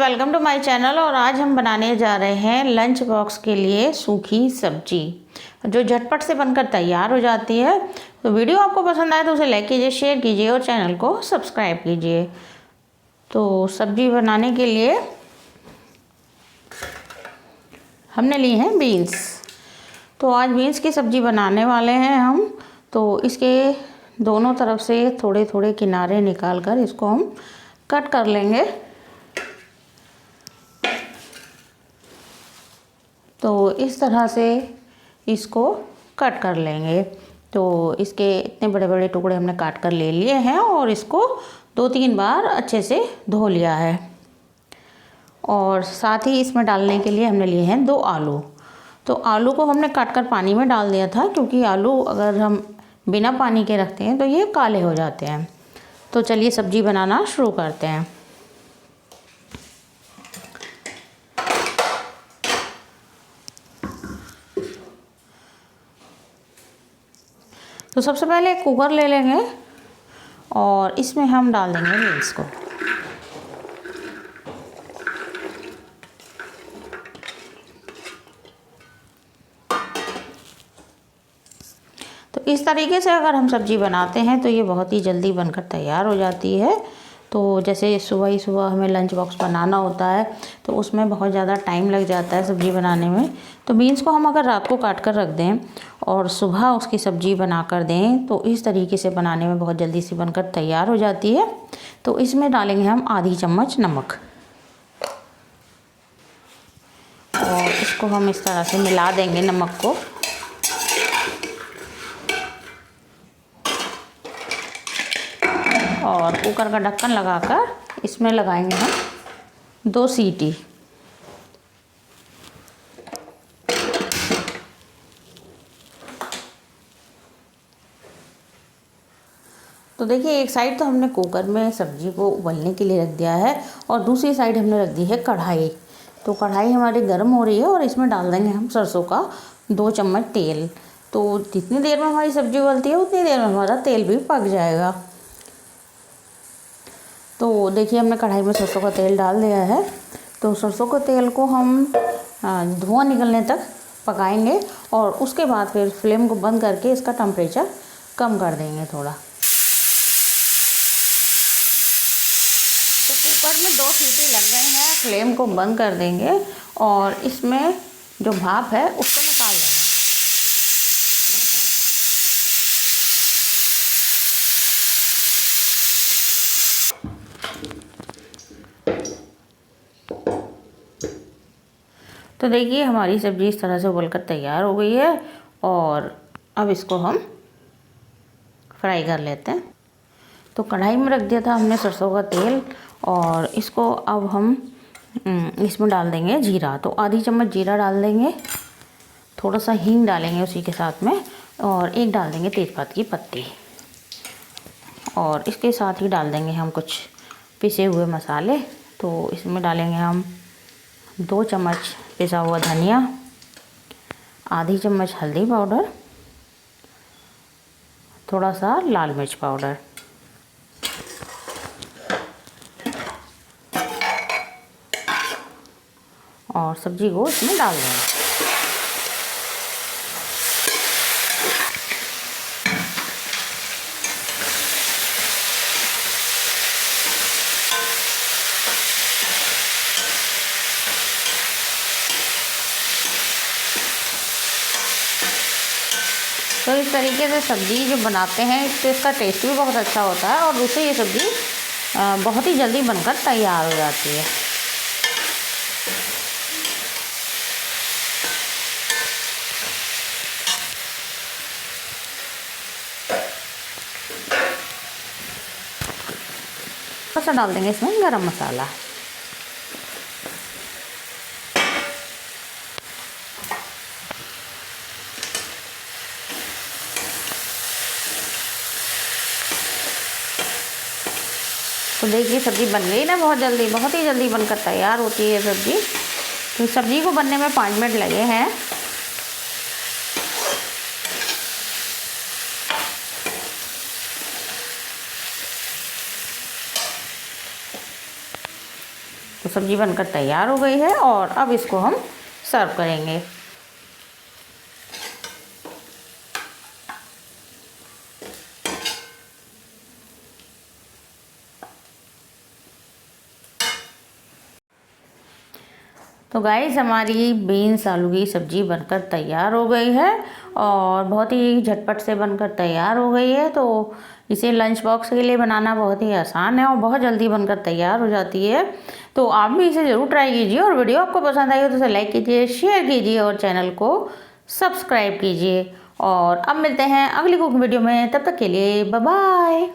Welcome to my channel. और आज हम बनाने जा रहे हैं लंच बॉक्स के लिए सूखी सब्जी जो झटपट से बनकर तैयार हो जाती है। तो वीडियो आपको पसंद आए तो उसे लाइक कीजिए, शेयर कीजिए और चैनल को सब्सक्राइब कीजिए। तो सब्जी बनाने के लिए हमने ली हैं बीन्स। तो आज बीन्स की सब्जी बनाने वाले हैं हम। तो इसके दोनों तरफ से थोड़े थोड़े किनारे निकाल कर इसको हम कट कर लेंगे। तो इस तरह से इसको कट कर लेंगे। तो इसके इतने बड़े बड़े टुकड़े हमने काट कर ले लिए हैं और इसको 2-3 बार अच्छे से धो लिया है। और साथ ही इसमें डालने के लिए हमने लिए हैं 2 आलू। तो आलू को हमने काट कर पानी में डाल दिया था, क्योंकि आलू अगर हम बिना पानी के रखते हैं तो ये काले हो जाते हैं। तो चलिए सब्जी बनाना शुरू करते हैं। तो सबसे पहले एक कुकर ले लेंगे और इसमें हम डाल देंगे बीन्स को। तो इस तरीके से अगर हम सब्ज़ी बनाते हैं तो ये बहुत ही जल्दी बनकर तैयार हो जाती है। तो जैसे सुबह ही सुबह हमें लंच बॉक्स बनाना होता है तो उसमें बहुत ज़्यादा टाइम लग जाता है सब्ज़ी बनाने में। तो बीन्स को हम अगर रात को काट कर रख दें और सुबह उसकी सब्ज़ी बना कर दें तो इस तरीके से बनाने में बहुत जल्दी से बनकर तैयार हो जाती है। तो इसमें डालेंगे हम आधी चम्मच नमक और इसको हम इस तरह से मिला देंगे नमक को। और कुकर का ढक्कन लगाकर इसमें लगाएंगे हम 2 सीटी। तो देखिए, एक साइड तो हमने कुकर में सब्जी को उबलने के लिए रख दिया है और दूसरी साइड हमने रख दी है कढ़ाई। तो कढ़ाई हमारी गर्म हो रही है और इसमें डाल देंगे हम सरसों का 2 चम्मच तेल। तो जितनी देर में हमारी सब्जी उबलती है उतनी देर में हमारा तेल भी पक जाएगा। तो देखिए, हमने कढ़ाई में सरसों का तेल डाल दिया है। तो सरसों के तेल को हम धुआं निकलने तक पकाएंगे और उसके बाद फिर फ्लेम को बंद करके इसका टेम्परेचर कम कर देंगे थोड़ा। तो कुकर में 2 सीटी लग गई हैं, फ्लेम को बंद कर देंगे और इसमें जो भाप है उसको निकाल लेंगे। तो देखिए, हमारी सब्ज़ी इस तरह से उबलकर तैयार हो गई है और अब इसको हम फ्राई कर लेते हैं। तो कढ़ाई में रख दिया था हमने सरसों का तेल और इसको अब हम इसमें डाल देंगे जीरा। तो आधी चम्मच जीरा डाल देंगे, थोड़ा सा हींग डालेंगे उसी के साथ में और एक डाल देंगे तेज़पात की पत्ती। और इसके साथ ही डाल देंगे हम कुछ पिसे हुए मसाले। तो इसमें डालेंगे हम 2 चम्मच पिसा हुआ धनिया, आधी चम्मच हल्दी पाउडर, थोड़ा सा लाल मिर्च पाउडर और सब्जी को इसमें डाल देंगे। तो इस तरीके से सब्ज़ी जो बनाते हैं तो इसका टेस्ट भी बहुत अच्छा होता है और दूसरी ये सब्ज़ी बहुत ही जल्दी बनकर तैयार हो जाती है। थोड़ा सा डाल देंगे इसमें गरम मसाला। तो देखिए, सब्ज़ी बन गई ना बहुत जल्दी, बहुत ही जल्दी बनकर तैयार होती है सब्ज़ी। तो सब्ज़ी को बनने में 5 मिनट लगे हैं। तो तो सब्ज़ी बनकर तैयार हो गई है और अब इसको हम सर्व करेंगे। तो गाइस हमारी बीन्स आलू की सब्ज़ी बनकर तैयार हो गई है और बहुत ही झटपट से बनकर तैयार हो गई है। तो इसे लंच बॉक्स के लिए बनाना बहुत ही आसान है और बहुत जल्दी बनकर तैयार हो जाती है। तो आप भी इसे ज़रूर ट्राई कीजिए और वीडियो आपको पसंद आई हो तो इसे लाइक कीजिए, शेयर कीजिए और चैनल को सब्सक्राइब कीजिए। और अब मिलते हैं अगली कुकिंग वीडियो में, तब तक के लिए बाय बाय।